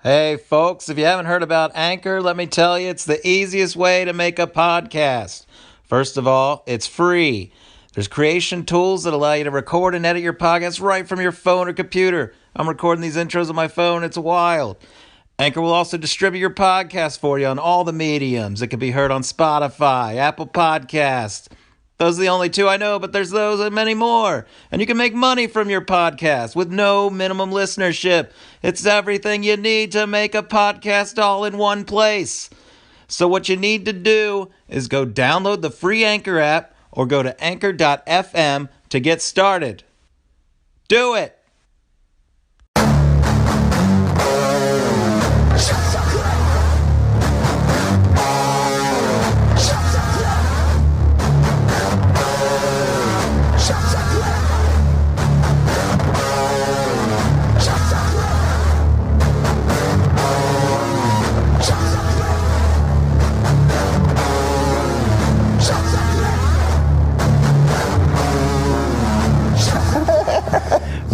Hey, folks, if you haven't heard about Anchor, let me tell you, it's the easiest way to make a podcast. First of all, it's free. There's creation tools that allow you to record and edit your podcast right from your phone or computer. I'm recording these intros on my phone. It's wild. Anchor will also distribute your podcast for you on all the mediums. It can be heard on Spotify, Apple Podcasts. Those are the only two I know, but there's those and many more. And you can make money from your podcast with no minimum listenership. It's everything you need to make a podcast all in one place. So what you need to do is go download the free Anchor app or go to anchor.fm to get started. Do it!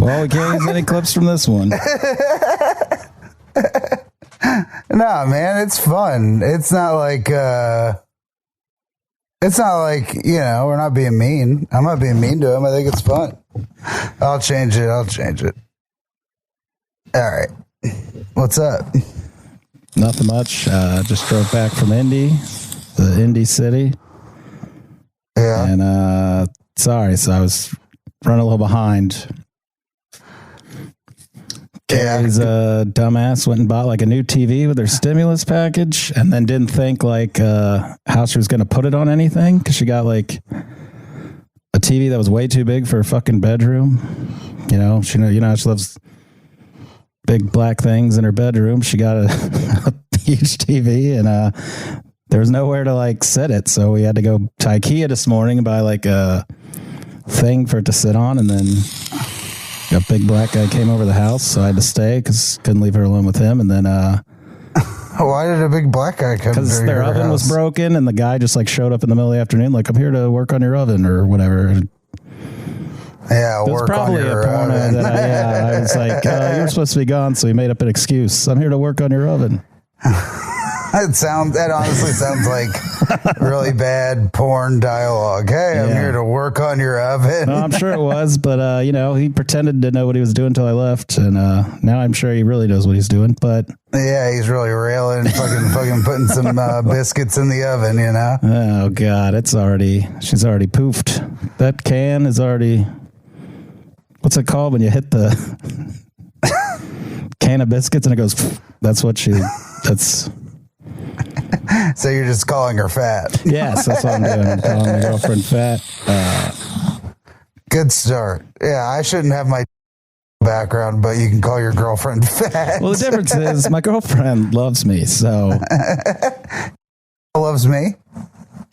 Well, we can't use any clips from this one. No, man, it's fun. It's not like, we're not being mean. I'm not being mean to him. I think it's fun. I'll change it. All right. What's up? Nothing much. Just drove back from Indy, the Indy city. Yeah. And, so I was running a little behind. Carrie's dumbass went and bought like a new TV with her stimulus package and then didn't think like how she was going to put it on anything because she got like a TV that was way too big for her fucking bedroom. She loves big black things in her bedroom. She got a huge TV and there was nowhere to like sit it. So we had to go to IKEA this morning and buy like a thing for it to sit on, and then a big black guy came over the house, so I had to stay because couldn't leave her alone with him. And then, why did a big black guy come? Because their oven was broken, and the guy just like showed up in the middle of the afternoon, like, I'm here to work on your oven or whatever. Yeah, it was probably a porno oven. I was like, you're supposed to be gone, so he made up an excuse. I'm here to work on your oven. That honestly sounds like really bad porn dialogue. Hey, I'm here to work on your oven. No, I'm sure it was, but he pretended to know what he was doing until I left, and now I'm sure he really knows what he's doing. But yeah, he's really railing, fucking putting some biscuits in the oven. Oh God, she's already poofed. That can is already. What's it called when you hit the can of biscuits and it goes? That's. So you're just calling her fat? Yes, that's what I'm doing. I'm calling my girlfriend fat. Good start. Yeah, I shouldn't have my background, but you can call your girlfriend fat. Well, the difference is my girlfriend loves me, so. Loves me?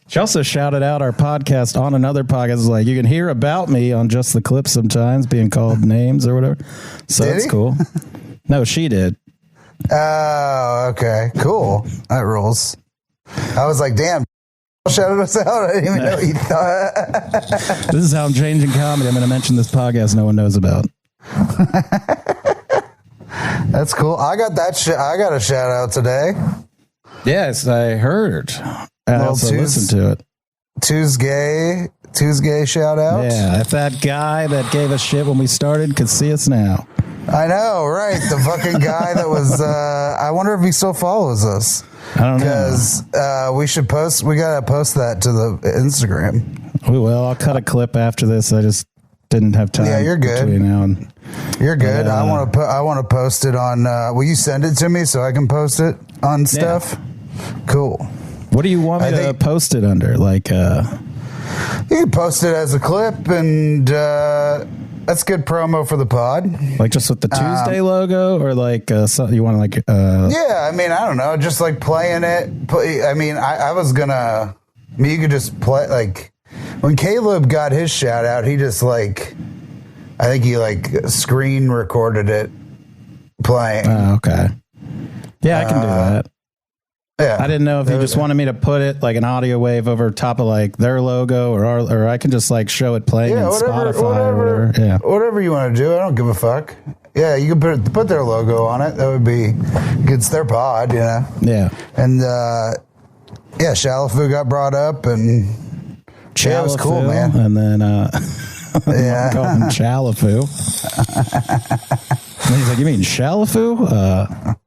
She also shouted out our podcast on another podcast. Like, you can hear about me on Just the Clip sometimes, being called names or whatever. So that's cool. No, she did. Oh, okay. Cool. That rules. I was like, damn, shouted us out. I didn't even know what you thought. This is how I'm changing comedy. I'm going to mention this podcast no one knows about. That's cool. I got I got a shout out today. Yes, I heard. I also listened to it. Tuesday shout out. Yeah, if that guy that gave us shit when we started could see us now. I know, right? The fucking guy that was, I wonder if he still follows us. I don't know. Because we got to post that to the Instagram. Well, I'll cut a clip after this. I just didn't have time. Yeah, you're good. You're good. I want to post it on, will you send it to me so I can post it on stuff? Yeah. Cool. What do you want me to post it under? Like, you can post it as a clip and, that's good promo for the pod. Like just with the Tuesday logo or like you want to like... Yeah, I mean, I don't know. Just like playing it. I was going to... you could just play... Like, when Caleb got his shout out, he just like... I think he like screen recorded it playing. Oh, okay. Yeah, I can do that. Yeah. I didn't know if you just wanted me to put it like an audio wave over top of like their logo or I can just like show it playing on Spotify or whatever. Yeah. Whatever you want to do. I don't give a fuck. Yeah, you can put their logo on it. That would be, it's their pod, you know? Yeah. And, Shalafu got brought up and it was cool, man. And then, yeah. called him Chalafu. And he's like, you mean Shalafu?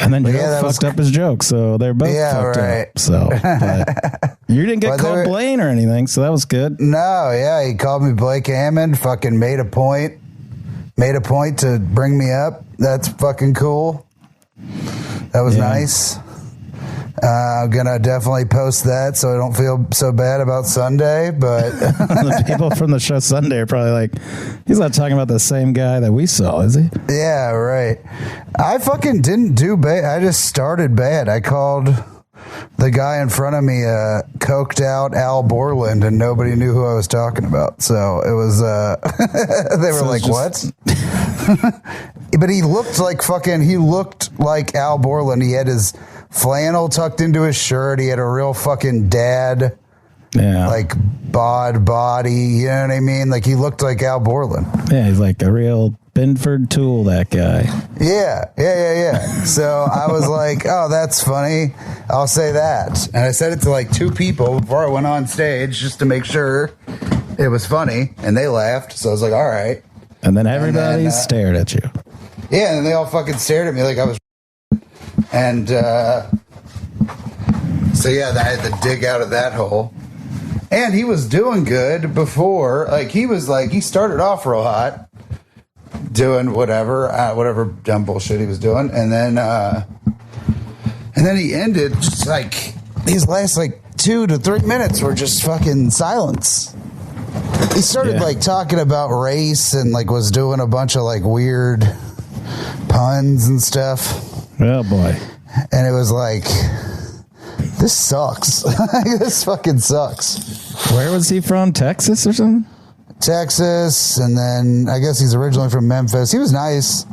And then Joe fucked up his joke, so they're both fucked up. So, but you didn't get called Blaine or anything, so that was good. No, yeah, he called me Blake Hammond. Fucking made a point to bring me up. That's fucking cool. That was nice. I'm gonna definitely post that so I don't feel so bad about Sunday. But the people from the show Sunday are probably like, he's not talking about the same guy that we saw, is he? Yeah, right. I fucking didn't do bad. I just started bad. I called the guy in front of me coked out Al Borland, and nobody knew who I was talking about. So it was they were like, what? But he looked like Al Borland. He had his flannel tucked into his shirt. He had a real fucking dad, like bod body. You know what I mean? Like he looked like Al Borland. Yeah, he's like a real Binford Tool, that guy. Yeah. So I was like, oh, that's funny. I'll say that. And I said it to like 2 people before I went on stage just to make sure it was funny. And they laughed. So I was like, all right. And then everybody stared at you. Yeah, and they all fucking stared at me like I was. And I had to dig out of that hole. And he was doing good before. Like he started off real hot, doing whatever dumb bullshit he was doing, and then he ended just like his last like 2 to 3 minutes were just fucking silence. He started like talking about race and like was doing a bunch of like weird puns and stuff. Oh boy. And it was like, this sucks. This fucking sucks. Where was he from? Texas or something? Texas, and then I guess he's originally from Memphis. He was nice.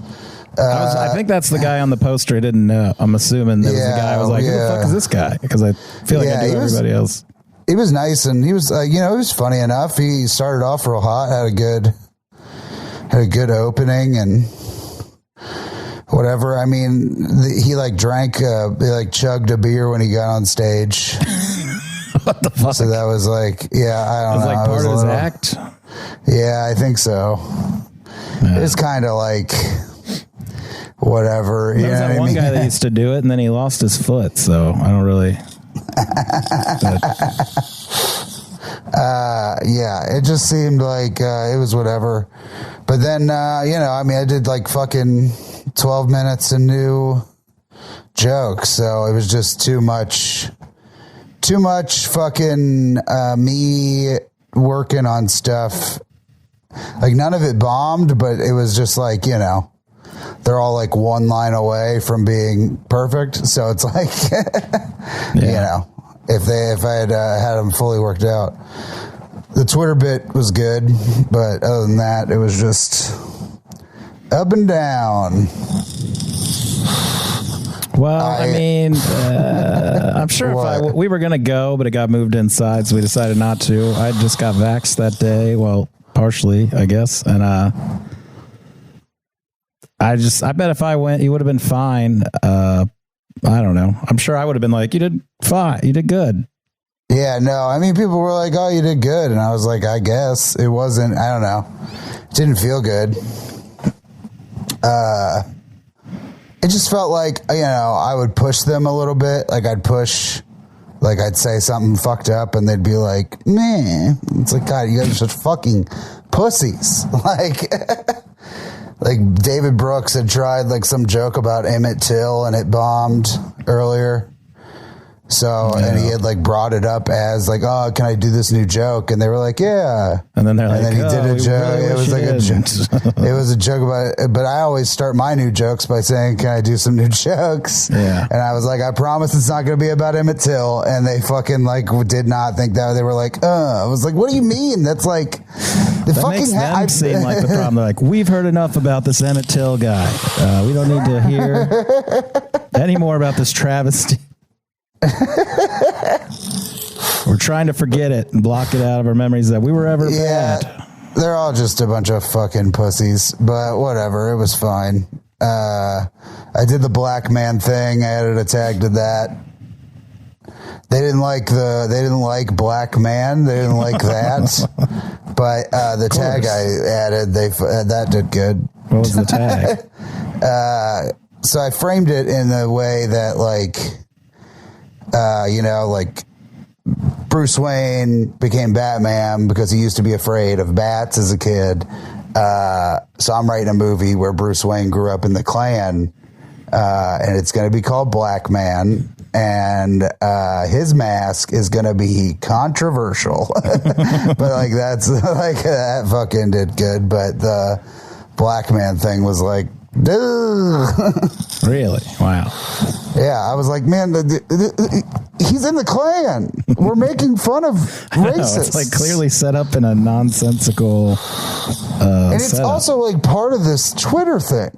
I think that's the guy on the poster I didn't know. I'm assuming that was the guy. I was like, who the fuck is this guy? Because I feel like I knew everybody else. He was nice, and he was, he was funny enough. He started off real hot, had a good opening, and whatever. I mean, he like drank, he like chugged a beer when he got on stage. What the fuck? So that was like, I don't know. Like part of his act? Yeah, I think so. Yeah. It's kind of like whatever. There was that one guy that used to do it, and then he lost his foot, so I don't really. It just seemed like it was whatever. But then, I did like fucking 12 minutes of new jokes, so it was just too much fucking me working on stuff. Like none of it bombed, but it was just like, they're all like one line away from being perfect. So it's like, if I had had them fully worked out. The Twitter bit was good, but other than that, it was just up and down. Well, I'm sure if we were going to go, but it got moved inside, so we decided not to. I just got vaxxed that day. Well, partially, I guess. And I bet if I went, you would have been fine. I don't know. I'm sure I would have been like, you did fine. You did good. Yeah, no. I mean, people were like, oh, you did good. And I was like, I guess. It wasn't, I don't know. It didn't feel good. It just felt like, I would push them a little bit. Like I'd say something fucked up and they'd be like, man. It's like, God, you guys are such fucking pussies. Like David Brooks had tried like some joke about Emmett Till and it bombed earlier. So, and he had like brought it up as like, oh, can I do this new joke? And they were like, yeah. And then they're like, and then he did a joke. Really, it was like a joke. It was a joke about it. But I always start my new jokes by saying, can I do some new jokes? Yeah. And I was like, I promise it's not going to be about Emmett Till. And they fucking like did not think that. They were like, I was like, what do you mean? That's like That makes them seem like the problem. They're like, we've heard enough about this Emmett Till guy. We don't need to hear any more about this travesty. We're trying to forget it and block it out of our memories that we were ever bad. They're all just a bunch of fucking pussies, but whatever. It was fine. I did the black man thing. I added a tag to that. They didn't like black man. They didn't like that. But the tag I added, that did good. What was the tag? So I framed it in a way that, like, Bruce Wayne became Batman because he used to be afraid of bats as a kid. So I'm writing a movie where Bruce Wayne grew up in the Klan, and it's going to be called Black Man. And his mask is going to be controversial. But like that fucking did good. But the black man thing was like, dude. Really? Wow. Yeah, I was like, man, he's in the Klan. We're making fun of racists. It's like clearly set up in a nonsensical and it's setup. also like part of this Twitter thing.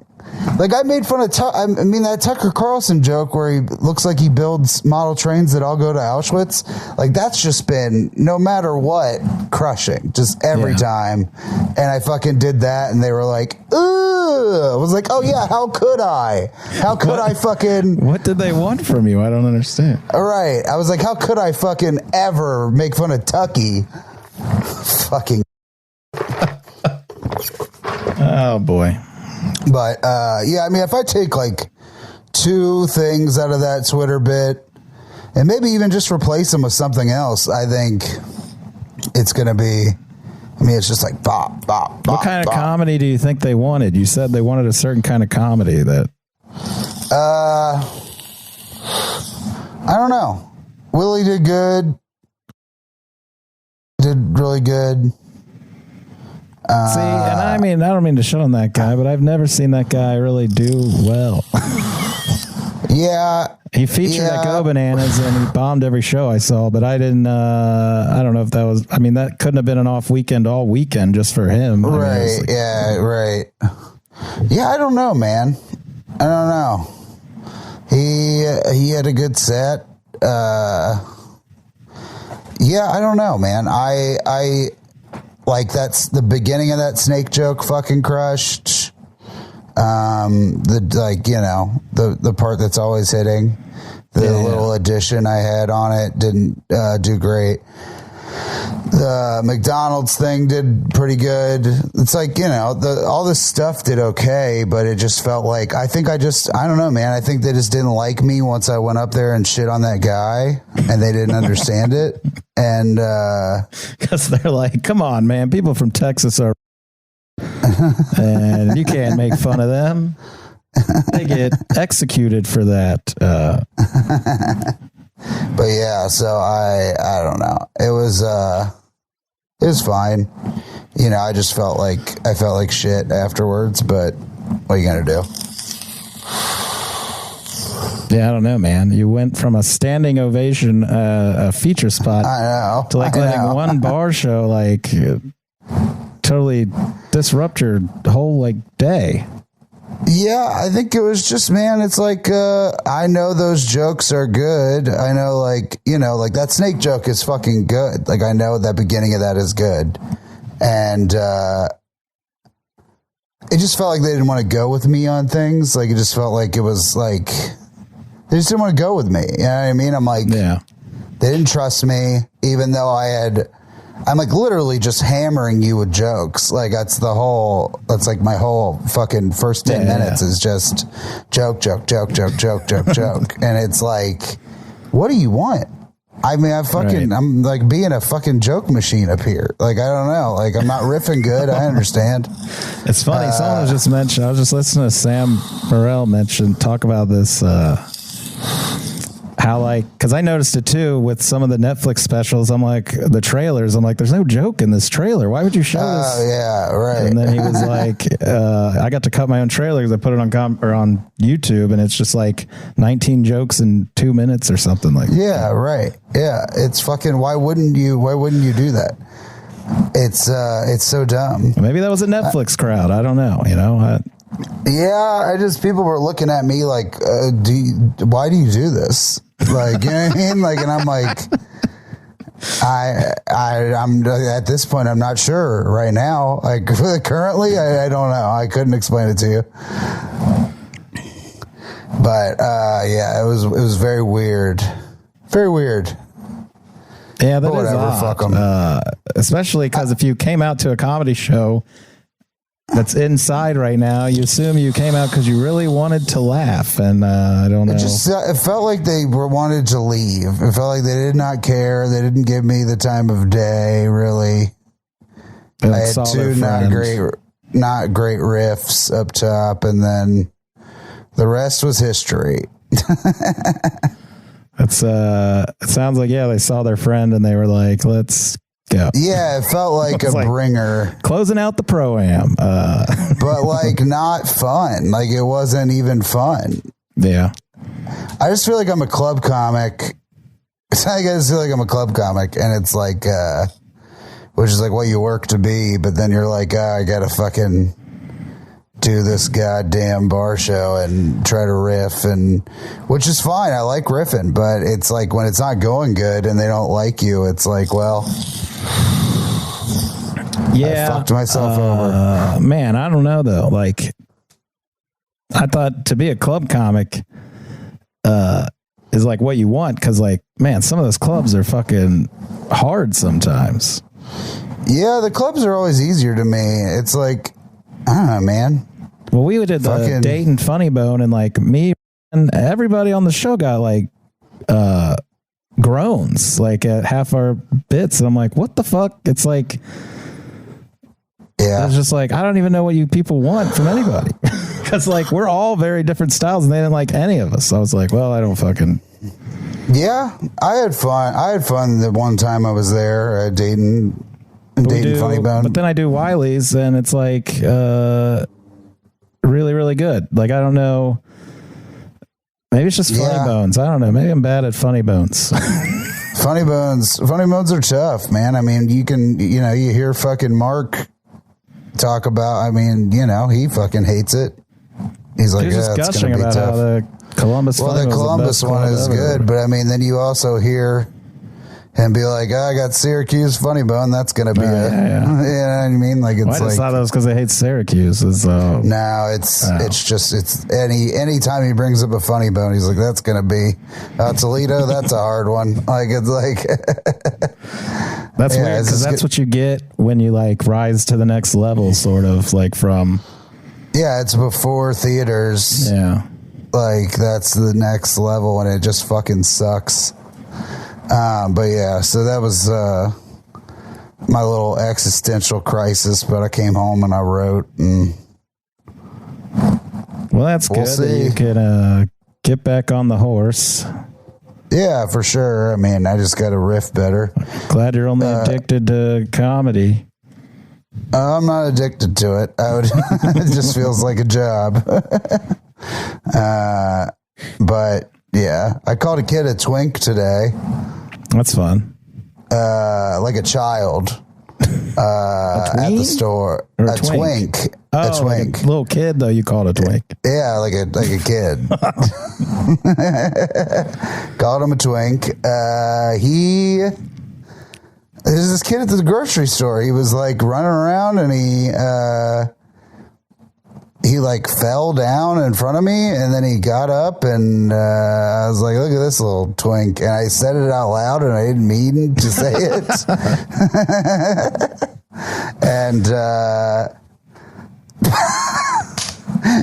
Like, I made fun of that Tucker Carlson joke where he looks like he builds model trains that all go to Auschwitz. Like, that's just been, no matter what, crushing. Just every time. And I fucking did that, and they were like, ugh. I was like, oh, yeah, how could I? How could I fucking... What did they want from you? I don't understand. All right. I was like, how could I fucking ever make fun of Tucky? Fucking... Oh, boy. But, yeah, I mean, if I take, like, 2 things out of that Twitter bit and maybe even just replace them with something else, I think it's going to be, I mean, it's just like bop, bop, bop. What kind of comedy do you think they wanted? You said they wanted a certain kind of comedy that... I don't know. Willie did good. Did really good. See, and I mean, I don't mean to shit on that guy, but I've never seen that guy really do well. Yeah. He featured at Go Bananas and he bombed every show I saw, but I didn't, I don't know if that was, I mean, that couldn't have been an off weekend all weekend just for him. Right. I mean, like, yeah, right. Yeah, I don't know, man. I don't know. He had a good set. Yeah, I don't know, man. I like, that's the beginning of that snake joke fucking crushed. The part that's always hitting, the little addition I had on it didn't do great. The McDonald's thing did pretty good. It's like, all this stuff did okay, but it just felt like, I don't know, man. I think they just didn't like me once I went up there and shit on that guy, and they didn't understand it. And because they're like, come on, man, people from Texas are and you can't make fun of them. They get executed for that. But yeah, so I don't know. It was fine. I just felt like shit afterwards, but what are you gonna do? Yeah, I don't know, man. You went from a standing ovation, a feature spot, to letting one bar show totally disrupt your whole day. Yeah, I think it was just, man, it's like, I know those jokes are good. I know, that snake joke is fucking good. Like, I know that beginning of that is good. And it just felt like they didn't want to go with me on things. Like, it just felt like it was like, they just didn't want to go with me. You know what I mean? I'm like, they didn't trust me, even though I'm like literally just hammering you with jokes. Like, that's like my whole fucking first 10 minutes is just joke. And it's like, what do you want? I mean, I'm like being a fucking joke machine up here. Like, I don't know. Like, I'm not riffing good. I understand. It's funny. Someone was just mentioning, I was just listening to Sam Morrell talk about this, how because I noticed it too with some of the Netflix specials. I'm like, the trailers, I'm like, there's no joke in this trailer. Why would you show this? Oh yeah, right. And then he was like, I got to cut my own trailer because I put it on YouTube, and it's just like 19 jokes in 2 minutes or something like. Yeah, right. Yeah, it's fucking. Why wouldn't you do that? It's so dumb. Maybe that was a Netflix crowd. I don't know. Yeah, people were looking at me like, why do you do this? Like, you know what I mean? Like, and I'm like, I'm at this point, I'm not sure right now. Like, currently, I don't know. I couldn't explain it to you. But yeah, it was very weird. Very weird. Yeah, that but whatever, is odd. fuck 'em. Especially because if you came out to a comedy show that's inside right now, you assume you came out because you really wanted to laugh, and I don't know. It felt like they wanted to leave. It felt like they did not care. They didn't give me the time of day. Really, I had two not great riffs up top, and then the rest was history. It sounds like they saw their friend and they were like, let's go. Yeah, it felt like a bringer. Closing out the Pro-Am. But like not fun. Like it wasn't even fun. Yeah. I just feel like I'm a club comic. I guess feel like I'm a club comic, and it's like, which is like what you work to be, but then you're like, I gotta fucking do this goddamn bar show and try to riff, and which is fine. I like riffing, but it's like when it's not going good and they don't like you, it's like, well, yeah, I fucked myself over. Man, I don't know though. Like, I thought to be a club comic is like what you want, because like, man, some of those clubs are fucking hard sometimes. Yeah, the clubs are always easier to me. It's like, I don't know, man. Well, we did the Dayton Funny Bone, and like me and everybody on the show got like groans like at half our bits, and I'm like, what the fuck? It's like, yeah, it's just like, I don't even know what you people want from anybody, because like we're all very different styles, and they didn't like any of us. I was like, well, I don't fucking. Yeah, I had fun the one time I was there at Dayton. Funny Bone. But then I do Wiley's, and it's like really, really good. Like, I don't know. Maybe it's just Funny Bones. I don't know. Maybe I'm bad at Funny Bones. Funny Bones are tough, man. I mean, you hear fucking Mark talk about, I mean, he fucking hates it. He's like, just it's gushing going to be about tough. How the Columbus the Columbus one is good, but I mean, then you also hear and be like, I got Syracuse Funny Bone. That's going to be yeah. You know what I mean? Like, it's I just thought that was because they hate Syracuse. No, it's any time he brings up a Funny Bone, he's like, that's going to be Toledo. That's a hard one. Like, it's like, that's weird, because that's what you get when you like rise to the next level, sort of like from. Yeah, it's before theaters. Yeah. Like, that's the next level, and it just fucking sucks. But yeah, so that was my little existential crisis. But I came home and I wrote, and well, that's good. That you can get back on the horse. Yeah, for sure. I mean, I just got to riff better. Glad you're only addicted to comedy. I'm not addicted to it. It just feels like a job. But yeah, I called a kid a twink today. That's fun. Like a child. At the store. Or a twink. Oh, a twink. Like a little kid though, you called a twink. Yeah, like a kid. Called him a twink. There's this kid at the grocery store. He was like running around, and he like fell down in front of me, and then he got up, and I was like, look at this little twink. And I said it out loud, and I didn't mean to say it. And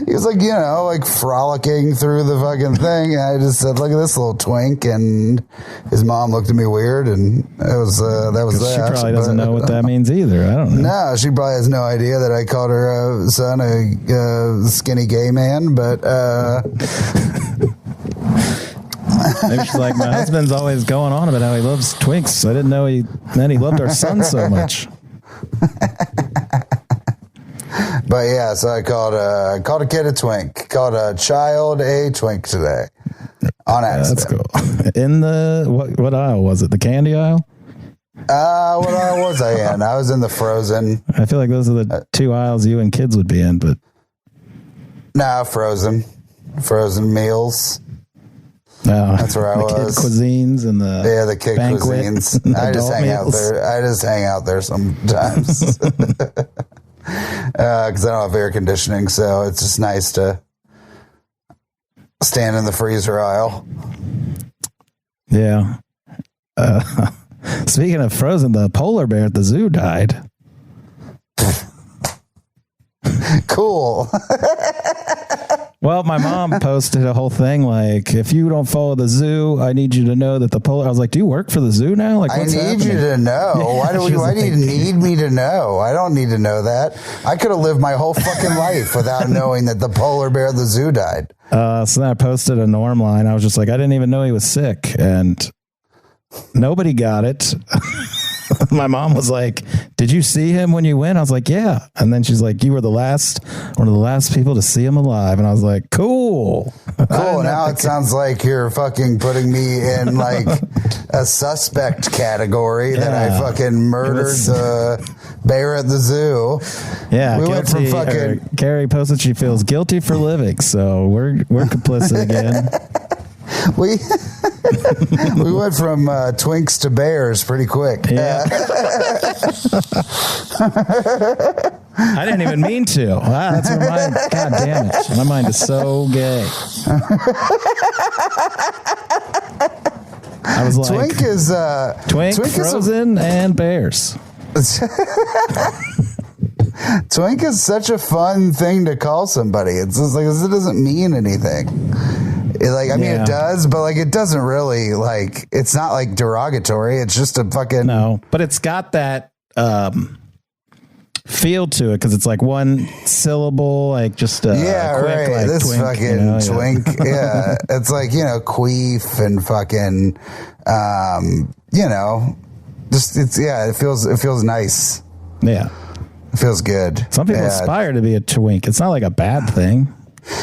he was like, like frolicking through the fucking thing. And I just said, look at this little twink. And his mom looked at me weird, and that was that. She probably doesn't know what that means either. I don't know. No, she probably has no idea that I called her son a skinny gay man. But maybe she's like, my husband's always going on about how he loves Twinks. I didn't know he loved our son so much. But yeah, so I called a kid a twink. Called a child a twink today. On accident. That's cool. In the what aisle was it? The candy aisle? What aisle was I in? I was in the frozen. I feel like those are the two aisles you and kids would be in, but nah, frozen meals. No, that's where I was. Kid cuisines and the kid banquet, cuisines. I just hang out there. I just hang out there sometimes because I don't have air conditioning, so it's just nice to stand in the freezer aisle. Yeah. Speaking of frozen, the polar bear at the zoo died. Cool. Well, my mom posted a whole thing like, if you don't follow the zoo, I need you to know that the polar... I was like, do you work for the zoo now? Like, I need you to know. Why do you need me to know? I don't need to know that. I could have lived my whole fucking life without knowing that the polar bear at the zoo died. So then I posted a Norm line. I was just like, I didn't even know he was sick. And nobody got it. My mom was like, did you see him when you went? I was like, yeah. And then she's like, you were one of the last people to see him alive. And I was like, cool. Cool. Now it sounds like you're fucking putting me in like a suspect category that I fucking murdered the bear at the zoo. Yeah. We went from fucking... Carrie posted she feels guilty for living. So we're complicit again. We went from Twinks to bears pretty quick. Yeah. I didn't even mean to. Wow, that's where God damn it. My mind is so gay. I was like, Twink, frozen, and bears. Twink is such a fun thing to call somebody. It's just like, it doesn't mean anything. It does, but like, it doesn't really, like, it's not like derogatory. It's just a fucking... No, but it's got that feel to it because it's like one syllable, like just quick, right. Like this twink, fucking twink. Yeah. It's like, queef and fucking, it feels nice. Yeah. It feels good. Some people aspire to be a twink. It's not like a bad thing.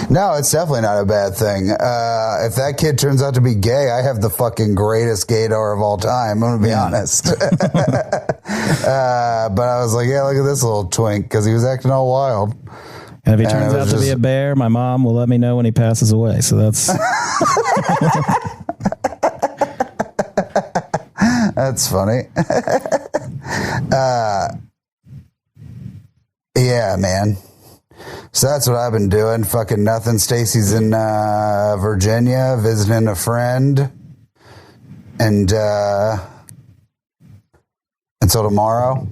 No, it's definitely not a bad thing. If that kid turns out to be gay, I have the fucking greatest gaydar of all time. I'm going to be honest. But I was like, yeah, look at this little twink because he was acting all wild. And if he turns out to be a bear, my mom will let me know when he passes away. So that's... That's funny. Yeah, man. So that's what I've been doing. Fucking nothing. Stacy's in Virginia visiting a friend. And until tomorrow.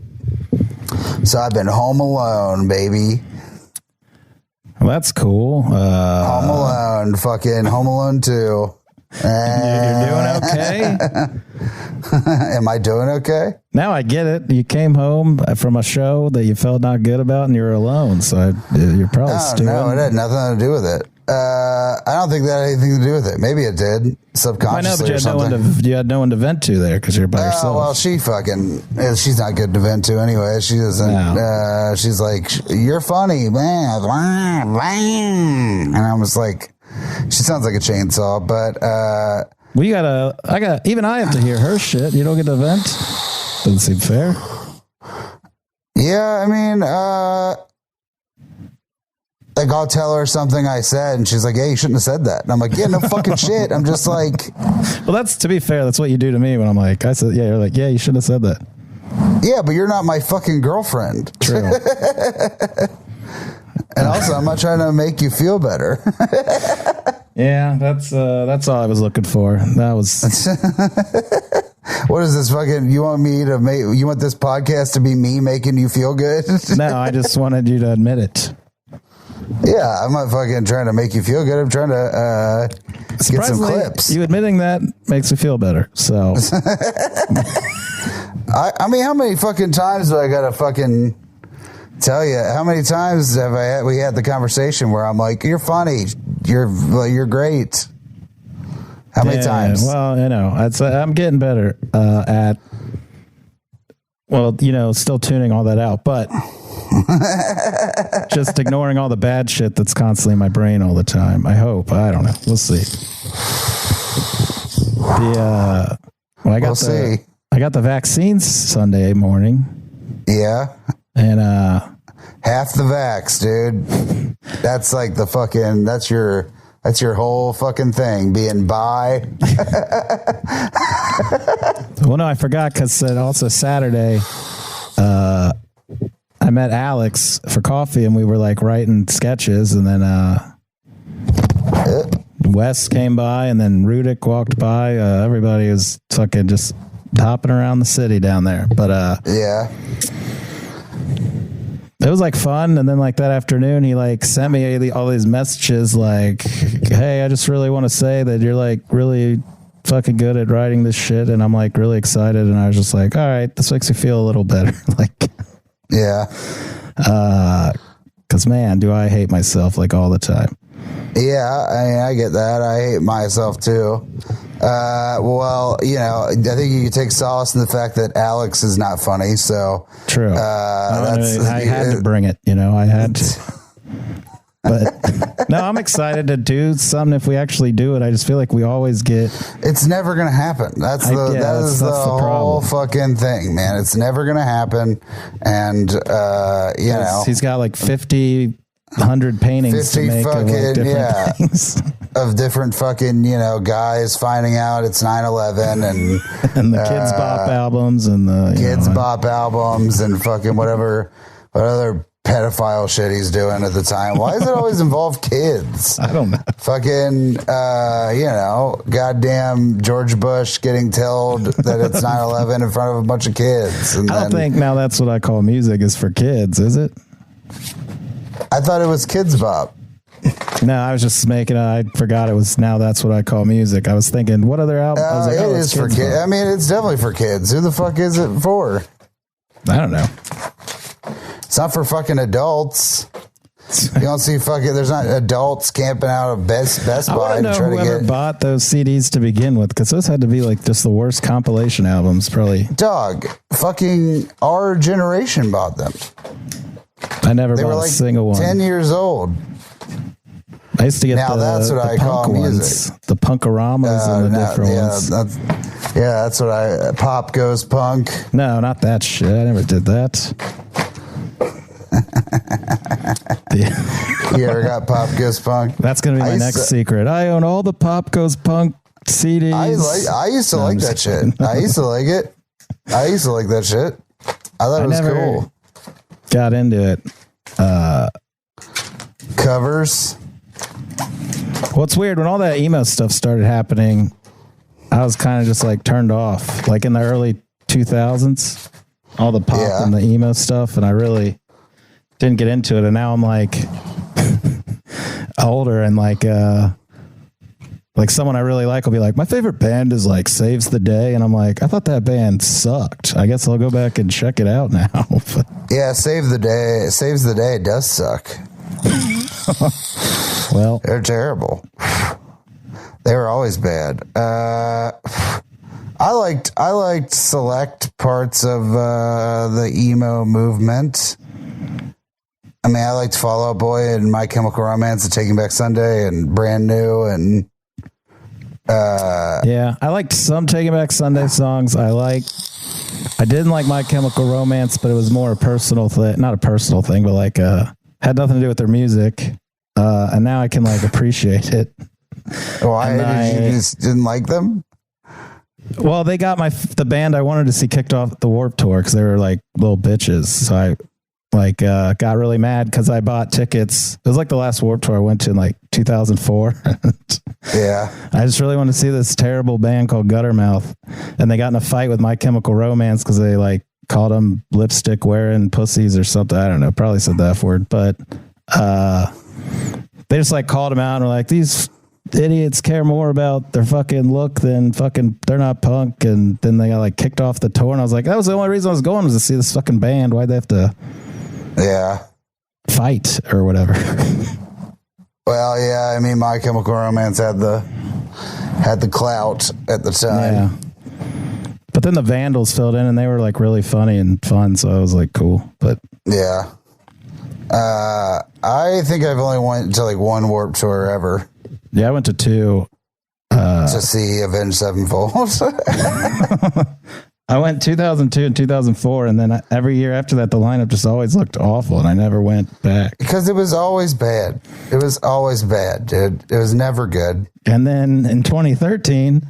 So I've been home alone, baby. Well, that's cool. Home Alone. Fucking Home Alone 2. You're doing okay? Am I doing okay? Now I get it. You came home from a show that you felt not good about and you're alone. So you're probably stewing. No, it had nothing to do with it. I don't think that had anything to do with it. Maybe it did subconsciously. I know, but you had no one to vent to there because you're by yourself. Well, she's not good to vent to anyway. She doesn't. No. She's like, you're funny, man. And I was like, she sounds like a chainsaw, but even I have to hear her shit. You don't get to vent? Doesn't seem fair. Yeah, I mean, like I'll tell her something I said and she's like, yeah, you shouldn't have said that. And I'm like, yeah, no fucking shit. I'm just like, well, that's, to be fair, that's what you do to me when I'm like, I said, yeah, you're like, yeah, you shouldn't have said that. Yeah, but you're not my fucking girlfriend. True. And also, I'm not trying to make you feel better. Yeah, that's all I was looking for. That was. What is this fucking? You want this podcast to be me making you feel good? No, I just wanted you to admit it. Yeah, I'm not fucking trying to make you feel good. I'm trying to get some clips. You admitting that makes me feel better. So, I mean, how many fucking times do I gotta fucking tell you? How many times have we had the conversation where I'm like, "You're funny, you're great." How many times? Well, I'm getting better at. Well, still tuning all that out, but just ignoring all the bad shit that's constantly in my brain all the time. I hope. I don't know. We'll see. I got the vaccines Sunday morning. Yeah. And half the vax, dude. That's like the fucking, that's your whole fucking thing, being bi. Well, no, I forgot because also Saturday, I met Alex for coffee and we were like writing sketches, and then Wes came by, and then Rudick walked by. Everybody was fucking just hopping around the city down there. But yeah. It was like fun. And then like that afternoon, he like sent me all these messages like, hey, I just really want to say that you're like really fucking good at writing this shit. And I'm like really excited. And I was just like, all right, this makes me feel a little better. Like, yeah. Cause man, do I hate myself like all the time. Yeah. I mean, I get that. I hate myself too. Well, you know, I think you can take solace in the fact that Alex is not funny. So true. I had to bring it, you know, I had to. But no, I'm excited to do something. If we actually do it, I just feel like we always get. It's never going to happen. That is the whole fucking thing, man. It's never going to happen. And, you know, he's got like 100 paintings 50 to make fucking, of like different things. Of different fucking, you know, guys finding out it's 9/11 and the Kids Bop albums and the Kids Bop albums and fucking what other pedophile shit he's doing at the time. Why does it always involve kids? I don't know. Fucking, you know, goddamn George Bush getting told that it's 9/11 in front of a bunch of kids. And I don't think now that's what I call music is for kids, is it? I thought it was Kids Bop. No, I was just making. I forgot it was. Now that's what I call music. I was thinking, what other album? I was like, it is for kids. I mean, it's definitely for kids. Who the fuck is it for? I don't know. It's not for fucking adults. You don't see fucking. There's not adults camping out of Best Buy I to try to whoever get. bought those CDs to begin with, because those had to be like just the worst compilation albums, probably. Dog, fucking our generation bought them. I never They bought were a like single one. 10 years old. I used to get Now that's what I call punk music. ones, the Punkaramas and the different ones. That's what I. Pop Goes Punk. No, not that shit. I never did that. You ever got Pop Goes Punk? That's gonna be my next secret. I own all the Pop Goes Punk CDs. I used to like that shit. I used to like it. I used to like that shit. I thought it was cool. Got into it. Covers. What's weird, when all that emo stuff started happening, I was kind of just like turned off. Like in the early 2000s, all the pop and the emo stuff, and I really didn't get into it. And now I'm like older, and like someone I really like will be like, my favorite band is like Saves the Day, and I'm like, I thought that band sucked. I guess I'll go back and check it out now. Yeah, Saves the Day does suck. Well, they're terrible. They were always bad. I liked select parts of the emo movement. I mean, I liked Fall Out Boy and My Chemical Romance and Taking Back Sunday and Brand New and yeah, I liked some Taking Back Sunday songs. I didn't like My Chemical Romance, but it was more a personal thing, not a personal thing, but like had nothing to do with their music. And now I can like appreciate it. Why did you just didn't like them? Well, they got the band I wanted to see kicked off the Warped Tour because they were like little bitches. So I got really mad because I bought tickets. It was like the last Warped Tour I went to in like 2004. Yeah. I just really wanted to see this terrible band called Guttermouth, and they got in a fight with My Chemical Romance because they like called them lipstick wearing pussies or something. I don't know. Probably said the F word, but they just like called them out and were like, these idiots care more about their fucking look than fucking they're not punk. And then they got like kicked off the tour, and I was like, that was the only reason I was going, was to see this fucking band. Why'd they have to fight or whatever? Well, yeah, I mean, My Chemical Romance had the clout at the time. Yeah. But then the Vandals filled in, and they were like really funny and fun, so I was like, cool. But yeah. I think I've only went to like one Warped Tour ever. Yeah, I went to two. To see Avenged Sevenfold. I went 2002 and 2004, and then every year after that, the lineup just always looked awful, and I never went back. Because it was always bad. It was always bad, dude. It was never good. And then in 2013,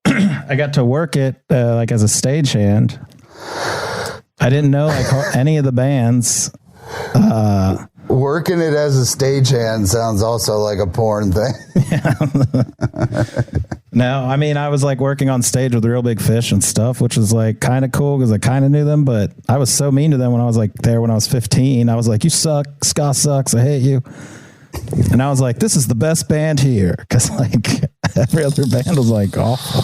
I got to work it like as a stagehand. I didn't know like any of the bands. Working it as a stagehand sounds also like a porn thing. No, I mean, I was like working on stage with Real Big Fish and stuff, which was like kind of cool because I kind of knew them, but I was so mean to them when I was like there when I was 15. I was like, you suck, ska sucks, I hate you. And I was like, this is the best band here because like every other band was like awful.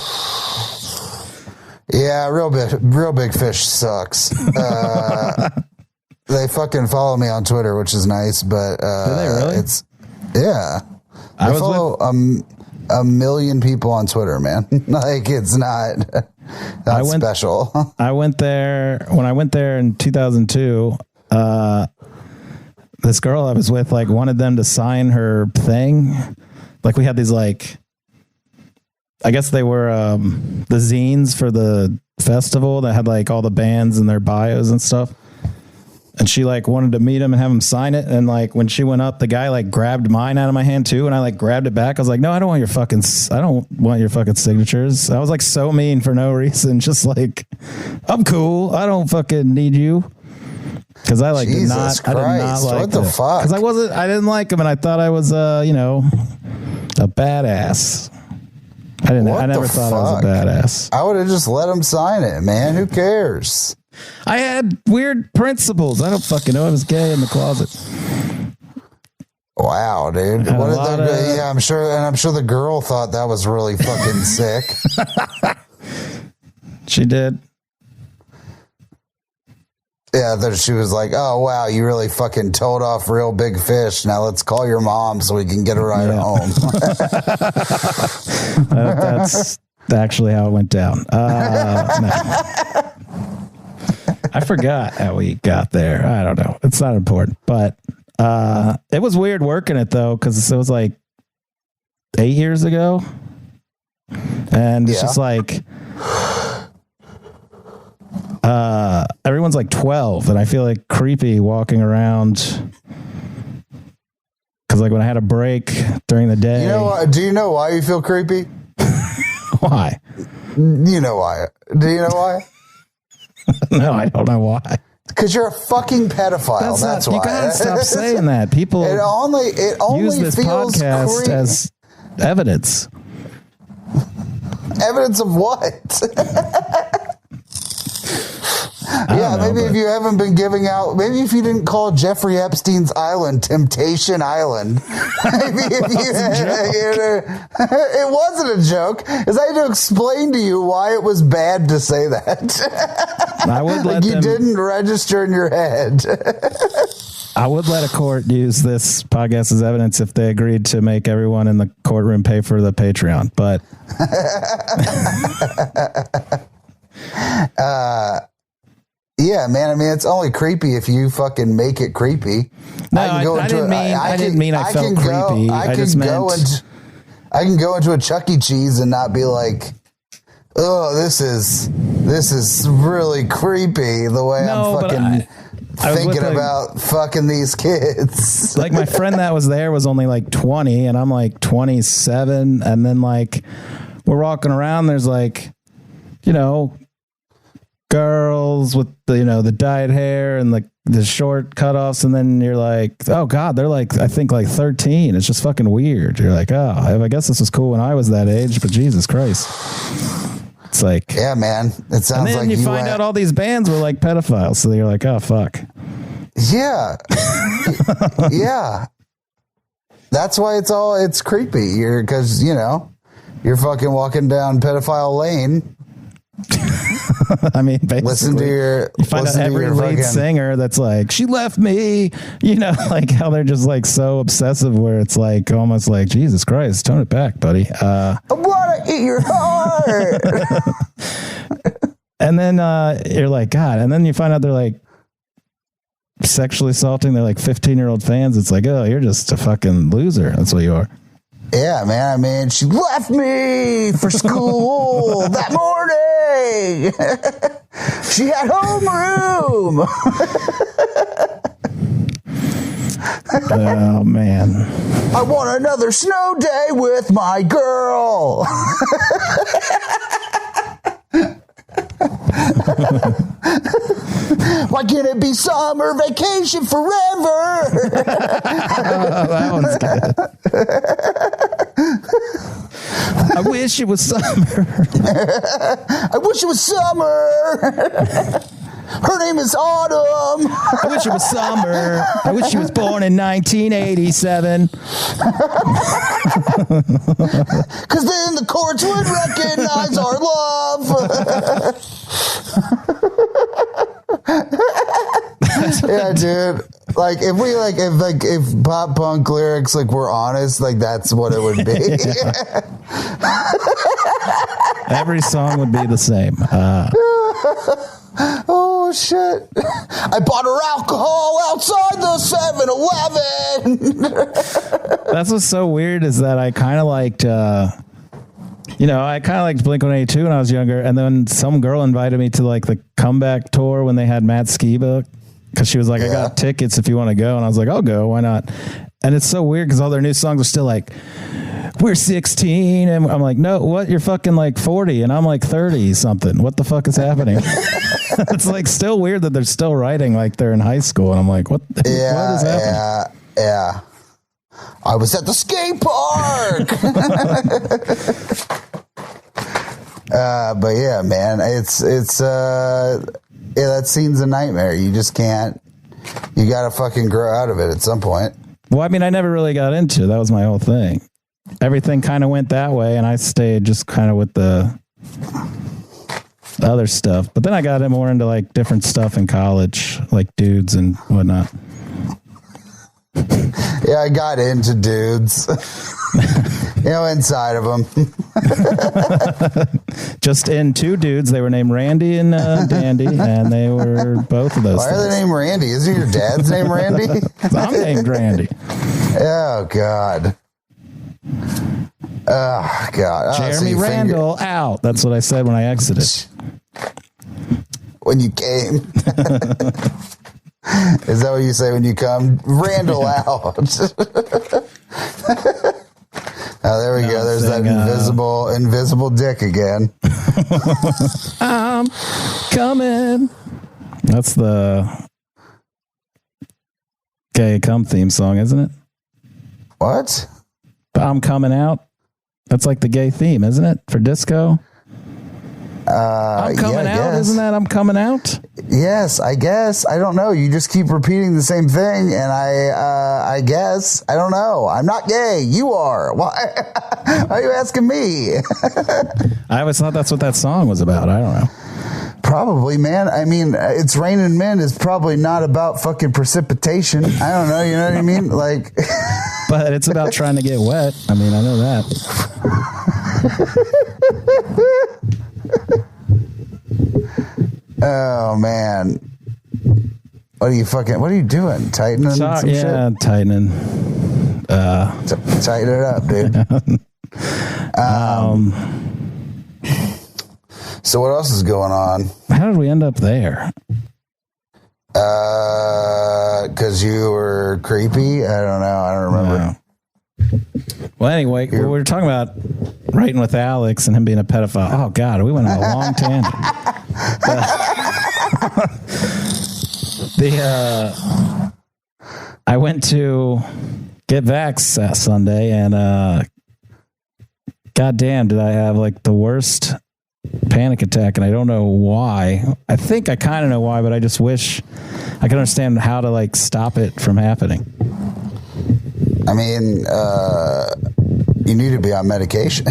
Yeah, Real Big Fish sucks. They fucking follow me on Twitter, which is nice, but do they really? I follow a million people on Twitter, man. Like it's not special. I went there when I went there in 2002. This girl I was with like wanted them to sign her thing. Like we had these like, I guess they were the zines for the festival that had like all the bands and their bios and stuff. And she like wanted to meet him and have him sign it. And like when she went up, the guy like grabbed mine out of my hand too. And I like grabbed it back. I was like, no, I don't want your fucking signatures. I was like so mean for no reason. Just like, I'm cool. I don't fucking need you. Cause I like did not like what the fuck? Cause I didn't like him and I thought I was, a badass. I never thought I was a badass. I would have just let him sign it, man. Who cares? I had weird principles. I don't fucking know. I was gay in the closet. Wow, dude. I'm sure the girl thought that was really fucking sick. She did. Yeah, she was like, oh, wow, you really fucking told off Real Big Fish. Now let's call your mom so we can get a ride home. That's actually how it went down. No. I forgot how we got there. I don't know. It's not important. But it was weird working it, though, because it was like 8 years ago. And it's just like... everyone's like 12 and I feel like creepy walking around because like when I had a break during the day. Do you know why you feel creepy? Why? You know why. Do you know why? No, I don't know why. Because you're a fucking pedophile. That's why. You gotta stop saying that. People it only use this feels podcast as evidence. Evidence of what? Yeah, maybe if you haven't been giving out, maybe if you didn't call Jeffrey Epstein's island Temptation Island, maybe if it wasn't a joke, because I had to explain to you why it was bad to say that. I would let you didn't register in your head. I would let a court use this podcast as evidence if they agreed to make everyone in the courtroom pay for the Patreon, but. Yeah, man. I mean, it's only creepy if you fucking make it creepy. No, I didn't mean I felt creepy. I can go into a Chuck E. Cheese and not be like, oh, this is really creepy the way I'm fucking thinking about fucking these kids. Like my friend that was there was only like 20 and I'm like 27. And then like we're walking around. There's like, girls with the dyed hair and like the short cutoffs, and then you're like, oh god, they're like, I think like 13. It's just fucking weird. You're like, oh, I guess this was cool when I was that age, but Jesus Christ, it's like, yeah, man, it sounds and then like you find out all these bands were like pedophiles, so you're like, oh fuck, yeah, yeah. That's why it's creepy. Because you're fucking walking down pedophile lane. I mean, basically, you find out every lead singer that's like, she left me, like how they're just like so obsessive where it's like almost like, Jesus Christ, tone it back, buddy. I want to eat your heart. And then you're like, God. And then you find out they're like sexually assaulting. They're like 15-year-old fans. It's like, oh, you're just a fucking loser. That's what you are. Yeah, man. I mean, she left me for school that morning. She had homeroom. Oh, man. I want another snow day with my girl. Why can't it be summer vacation forever? That one's good. I wish it was summer. I wish it was summer. Her name is Autumn. I wish it was summer. I wish she was born in 1987. Because then the courts would recognize our love. Yeah, dude. Like if pop punk lyrics were honest, that's what it would be. Every song would be the same. Oh shit! I bought her alcohol outside the 7-Eleven. That's what's so weird is that I kind of liked, I kind of liked Blink-182 when I was younger, and then some girl invited me to the comeback tour when they had Matt Skiba, because she was like, I got tickets if you want to go, and I was like, I'll go, why not? And it's so weird because all their new songs are still like, we're 16, and I'm like, no, what? You're fucking 40, and I'm 30 something. What the fuck is happening? It's still weird that they're still writing like they're in high school, and I'm like, what is happening? Yeah. I was at the skate park. But yeah, man, it's that scene's a nightmare. You just can't. You gotta fucking grow out of it at some point. Well, I mean, I never really got into it. That was my whole thing. Everything kind of went that way, and I stayed just kind of with the other stuff. But then I got more into different stuff in college, like dudes and whatnot. Yeah, I got into dudes. Inside of them. Just in two dudes. They were named Randy and Dandy, and they were both of those. Why are they named Randy? Isn't your dad's name Randy? I'm named Randy. Oh, God. Oh, God. Jeremy Randall out. That's what I said when I exited. When you came. Is that what you say when you come? Randall out. Oh, there we go. There's that invisible dick again. I'm coming. That's the gay cum theme song, isn't it? What? I'm coming out. That's the gay theme, isn't it? For disco. I'm coming out. Isn't that I'm coming out? Yes, I guess. I don't know. You just keep repeating the same thing, and I guess. I don't know. I'm not gay. You are. Why are you asking me? I always thought that's what that song was about. I don't know. Probably, man. I mean, It's Raining Men is probably not about fucking precipitation. I don't know. You know what I mean? But it's about trying to get wet. I mean, I know that. Oh man, what are you doing? Tightening some shit? Yeah, tightening. Tighten it up, dude. So what else is going on? How did we end up there? Because you were creepy. I don't know. I don't remember. Well, anyway, we were talking about writing with Alex and him being a pedophile. Oh God, we went on a long tangent. I went to get vaxxed Sunday, and goddamn, did I have the worst panic attack, and I don't know why. I think I kind of know why, but I just wish I could understand how to stop it from happening. I mean, you need to be on medication.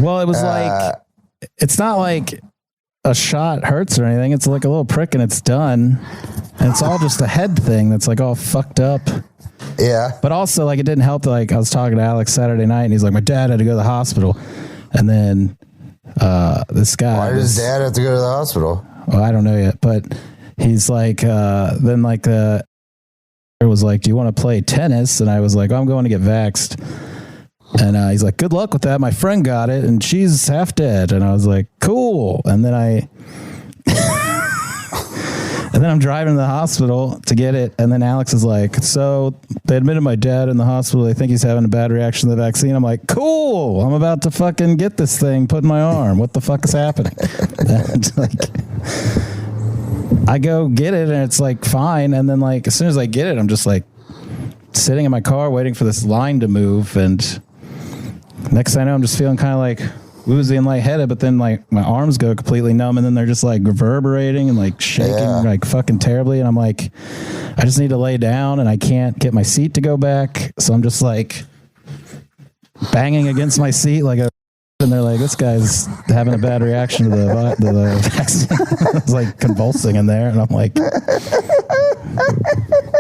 Well, it was it's not like a shot hurts or anything. It's like a little prick and it's done. And it's all just a head thing that's all fucked up. Yeah. But also it didn't help that I was talking to Alex Saturday night and he's like, my dad had to go to the hospital. And then this guy. Why does dad have to go to the hospital? Well, I don't know yet, but he's then it was like, do you want to play tennis? And I was like, I'm going to get vaxxed. And he's like, good luck with that. My friend got it and she's half dead. And I was like, cool. And then I'm driving to the hospital to get it. And then Alex is like, so they admitted my dad in the hospital. They think he's having a bad reaction to the vaccine. I'm like, cool. I'm about to fucking get this thing put in my arm. What the fuck is happening? And I go get it and it's like fine. And then as soon as I get it, I'm just like sitting in my car waiting for this line to move. And next thing I know, I'm just feeling kind of like woozy and lightheaded, but then my arms go completely numb and then they're just reverberating and shaking fucking terribly. And I'm like, I just need to lay down and I can't get my seat to go back. So I'm just banging against my seat and they're like, this guy's having a bad reaction to the vaccine. It's convulsing in there. And I'm like,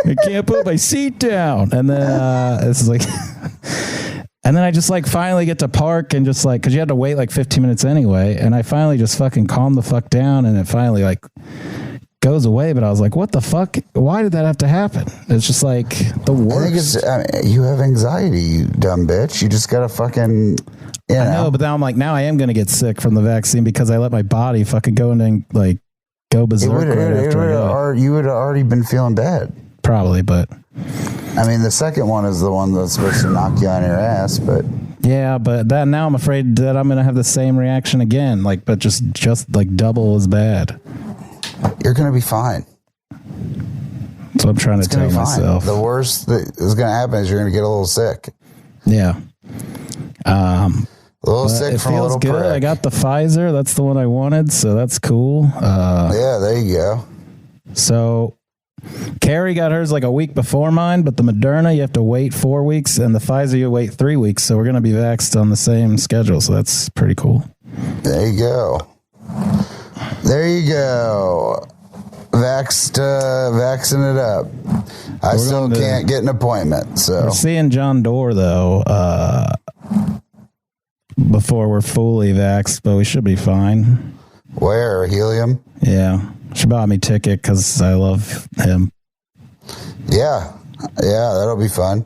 I can't put my seat down. And then it's and then I just finally get to park and just cause you had to wait 15 minutes anyway. And I finally just fucking calm the fuck down and it finally goes away. But I was like, what the fuck? Why did that have to happen? It's just the worst. I think you have anxiety, you dumb bitch. You just gotta fucking, I know, but now I'm now I am going to get sick from the vaccine because I let my body fucking go and go berserk. You would have already been feeling bad. Probably, but I mean, the second one is the one that's supposed to knock you on your ass, but yeah, but now I'm afraid that I'm going to have the same reaction again, but just double as bad. You're going to be fine. That's what I'm trying to tell myself. The worst that is going to happen is you're going to get a little sick. Yeah. A little sick from a little good. prick. I got the Pfizer. That's the one I wanted, so that's cool. Yeah, there you go. So Carrie got hers a week before mine, but the Moderna, you have to wait 4 weeks, and the Pfizer, you wait 3 weeks. So we're going to be vaxxed on the same schedule. So that's pretty cool. There you go. There you go. Vaxxing it up. I still can't get an appointment. So we're seeing John Doerr, though, before we're fully vaxxed, but we should be fine. Where? Helium? Yeah. She bought me a ticket because I love him. Yeah, that'll be fun.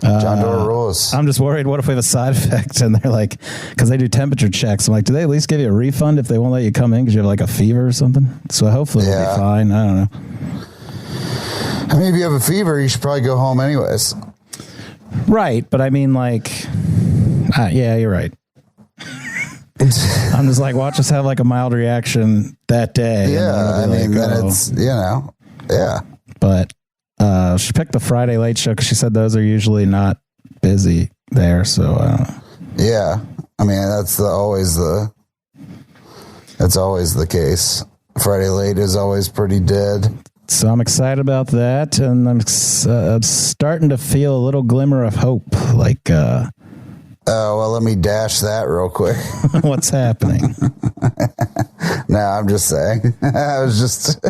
John Doerr rules. I'm just worried. What if we have a side effect? And they're because they do temperature checks. I'm do they at least give you a refund if they won't let you come in because you have a fever or something? So hopefully we'll be fine. I don't know. I mean, if you have a fever, you should probably go home anyways. Right, but I mean, yeah, you're right. I'm just watch us have a mild reaction that day. Yeah, I mean, then it's, yeah. But she picked the Friday late show because she said those are usually not busy there. So, yeah, I mean, that's always the case. Friday late is always pretty dead. So I'm excited about that. And I'm starting to feel a little glimmer of hope. Oh, well, let me dash that real quick. What's happening? No, I'm just saying. I was just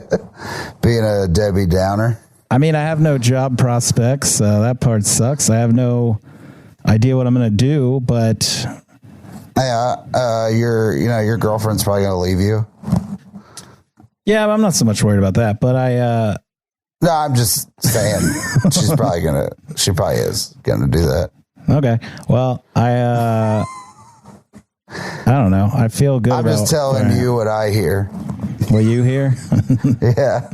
being a Debbie Downer. I mean, I have no job prospects. That part sucks. I have no idea what I'm going to do, but... your girlfriend's probably going to leave you. Yeah, I'm not so much worried about that, but No, I'm just saying she probably is going to do that. Okay. Well, I don't know. I feel good. I'm just telling you what I hear. What you hear? Yeah.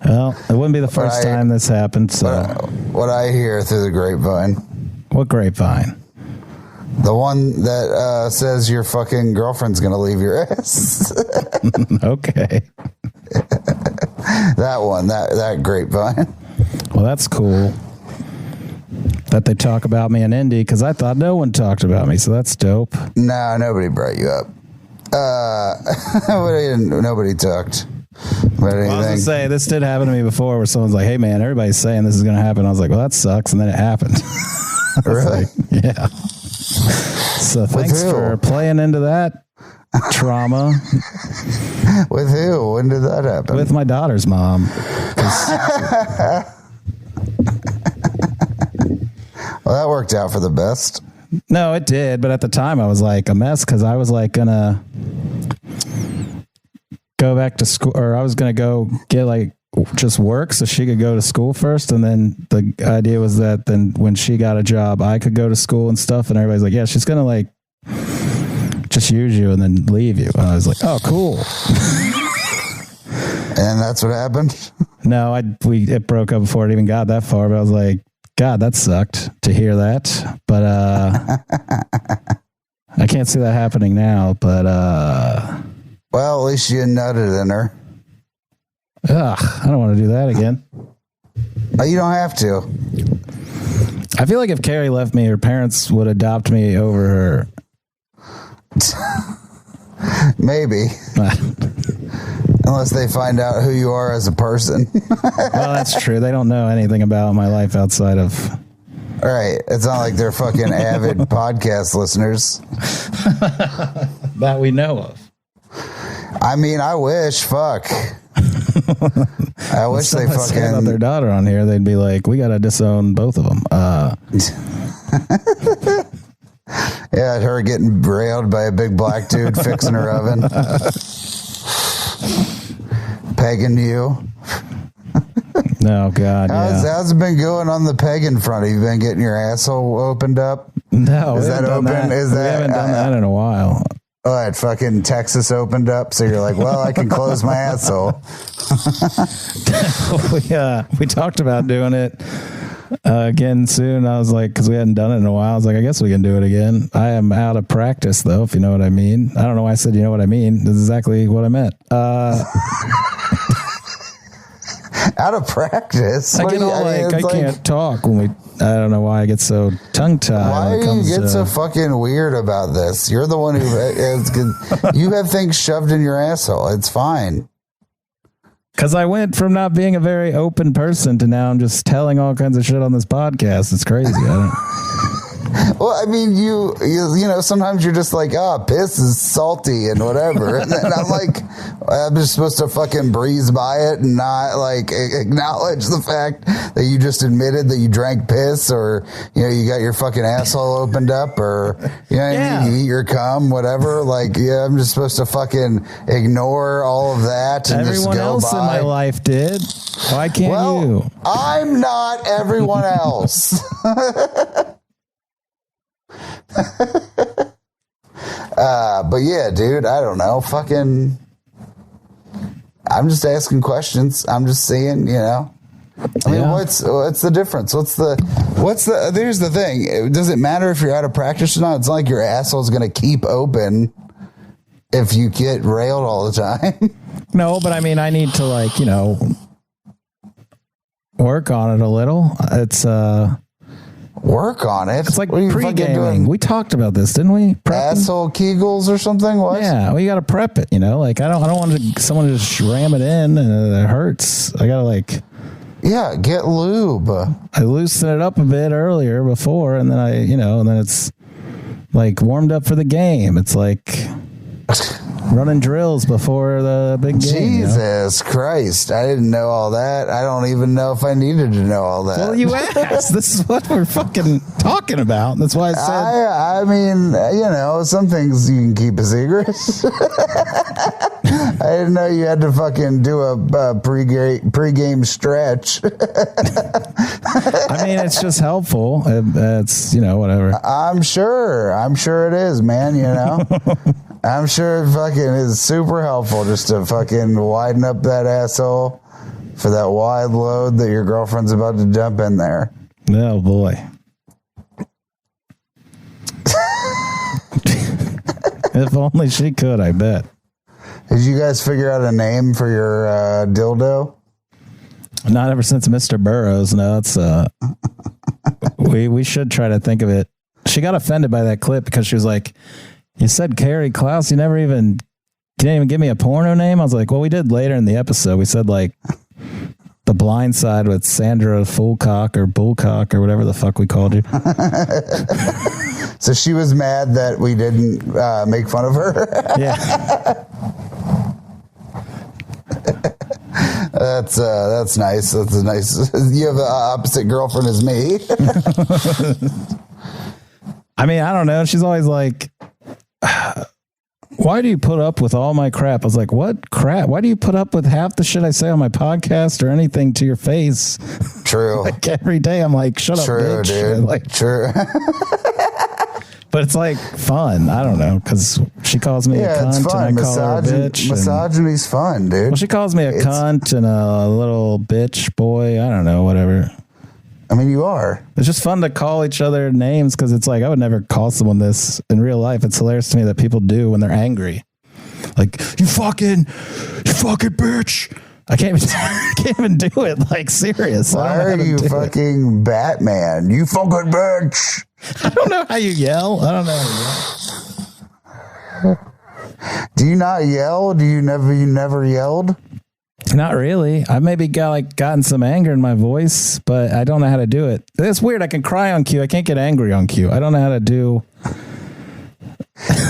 Well, it wouldn't be the first time this happened. So what I hear through the grapevine. What grapevine? The one that says your fucking girlfriend's going to leave your ass. Okay. That one, that grapevine. Well, that's cool that they talk about me in Indy because I thought no one talked about me. So that's dope. No, nobody brought you up. Nobody talked about anything. I was going to say, this did happen to me before where someone's like, hey, man, everybody's saying this is going to happen. I was like, well, that sucks. And then it happened. Really? Yeah. So thanks for playing into that trauma. With who? When did that happen? With my daughter's mom. Well, that worked out for the best. No, it did. But at the time, I was a mess because I was gonna go back to school, or I was gonna go get just work so she could go to school first, and then the idea was that then when she got a job, I could go to school and stuff. And everybody's like, "Yeah, she's gonna like just use you and then leave you." And I was like, "Oh, cool." And that's what happened. No, it broke up before it even got that far. But I was like, God, that sucked to hear that. But I can't see that happening now. But well, at least you nutted in her. I don't want to do that again. You don't have to. I feel like if Carrie left me, her parents would adopt me over her. Maybe. Unless they find out who you are as a person. Well, that's true. They don't know anything about my life outside of... Right. It's not like they're fucking avid podcast listeners. That we know of. I mean, I wish. Fuck. I wish they fucking... about their daughter on here, they'd be like, we got to disown both of them. Yeah, her getting railed by a big black dude fixing her oven. Pegging you. No, God, how's it been going on the pegging front? Have you been getting your asshole opened up? No. Is that open? We haven't done that in a while. Oh, fucking Texas opened up, so you're like, well, I can close my asshole. We talked about doing it again soon. I was like, because we hadn't done it in a while, I was like, I guess we can do it again. I am out of practice, though, if you know what I mean. I don't know why I said you know what I mean. This is exactly what I meant. Out of practice? I can't talk when we... I don't know why I get so tongue-tied. Why do you get so fucking weird about this? You're the one who you have things shoved in your asshole. It's fine. Because I went from not being a very open person to now I'm just telling all kinds of shit on this podcast. It's crazy. Well, I mean, you know, sometimes you're just like, piss is salty and whatever. And then I'm like, I'm just supposed to fucking breeze by it and not like acknowledge the fact that you just admitted that you drank piss, or, you know, you got your fucking asshole opened up, or, you know, you eat your cum, whatever. Like, yeah, I'm just supposed to fucking ignore all of that and everyone just go else by. In my life did. Why can't you? I'm not everyone else. But yeah, dude, I don't know. Fucking, I'm just asking questions. I'm just seeing, you know. I mean, what's the difference? Here's the thing. Does it matter if you're out of practice or not? It's not like your asshole's going to keep open if you get railed all the time. No, but I mean, I need to, like, you know, work on it a little. It's, work on it. It's like pre-gaming. We talked about this, didn't we? Asshole Kegels or something? What? Yeah, well, you got to prep it. You know, like I don't want someone to just ram it in and it hurts. I gotta get lube. I loosen it up a bit earlier before, and then and then it's like warmed up for the game. It's like running drills before the big game. Jesus Christ. I didn't know all that. I don't even know if I needed to know all that. Well, you asked. This is what we're fucking talking about. That's why I said... I mean, you know, some things you can keep a secret. I didn't know you had to fucking do a pre-game stretch. I mean, it's just helpful. It's, you know, whatever. I'm sure it is, man, you know. I'm sure it fucking is super helpful just to fucking widen up that asshole for that wide load that your girlfriend's about to dump in there. Oh, boy. If only she could, I bet. Did you guys figure out a name for your dildo? Not ever since Mr. Burroughs. No, it's we should try to think of it. She got offended by that clip because she was like, you said Carrie Klaus, you didn't even give me a porno name. I was like, well, we did later in the episode. We said like The Blind Side with Sandra Fullcock or Bullcock or whatever the fuck we called you. So she was mad that we didn't make fun of her. Yeah. That's nice. That's nice. You have the opposite girlfriend as me. I mean, I don't know. She's always like, why do you put up with all my crap? I was like, what crap? Why do you put up with half the shit I say on my podcast or anything to your face? True. Like every day I'm like, shut up, bitch. Dude. Like, True. but it's like fun. I don't know, because she calls me a cunt and I call her a bitch. Misogyny's fun, dude. Well, she calls me a cunt and a little bitch boy. I don't know, whatever. I mean, you are. It's just fun to call each other names because it's like I would never call someone this in real life. It's hilarious to me that people do when they're angry. Like, you fucking bitch. I can't even do it. Like, serious. Why are you fucking Batman? You fucking bitch. I don't know how you yell. I don't know how you yell. Do you not yell? You never yelled? Not really. I maybe gotten some anger in my voice, but I don't know how to do it. It's weird. I can cry on cue. I can't get angry on cue. I don't know how to do.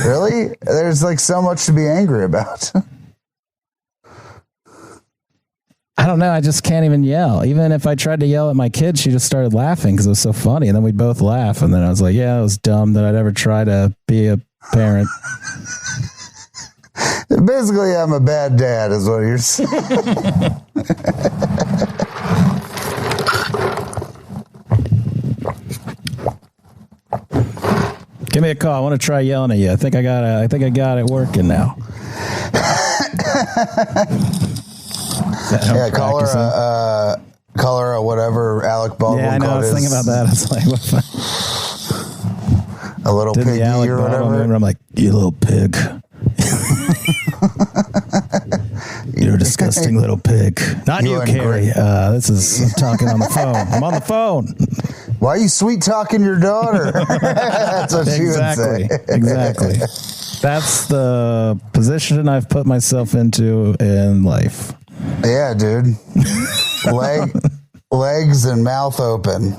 Really? There's like so much to be angry about. I don't know. I just can't even yell. Even if I tried to yell at my kid, she just started laughing because it was so funny. And then we'd both laugh. And then I was like, yeah, it was dumb that I'd ever try to be a parent. Basically, I'm a bad dad, is what you're saying. Give me a call. I want to try yelling at you. I think I got it working now. Yeah, call her a whatever Alec Baldwin. Yeah, I know. I was thinking about that. I was like, what? A little piggy or whatever. I'm like, you little pig. You're a disgusting little pig. Not you, Carrie. I'm talking on the phone. I'm on the phone. Why are you sweet talking your daughter? That's what she would say. Exactly. That's the position I've put myself into in life. Yeah, dude. Legs and mouth open.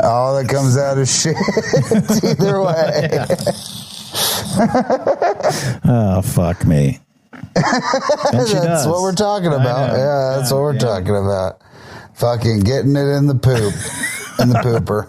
All that comes out is shit either way. Oh, fuck me. That's what we're talking about. Yeah, that's what we're talking about. Fucking getting it in the poop. In the pooper.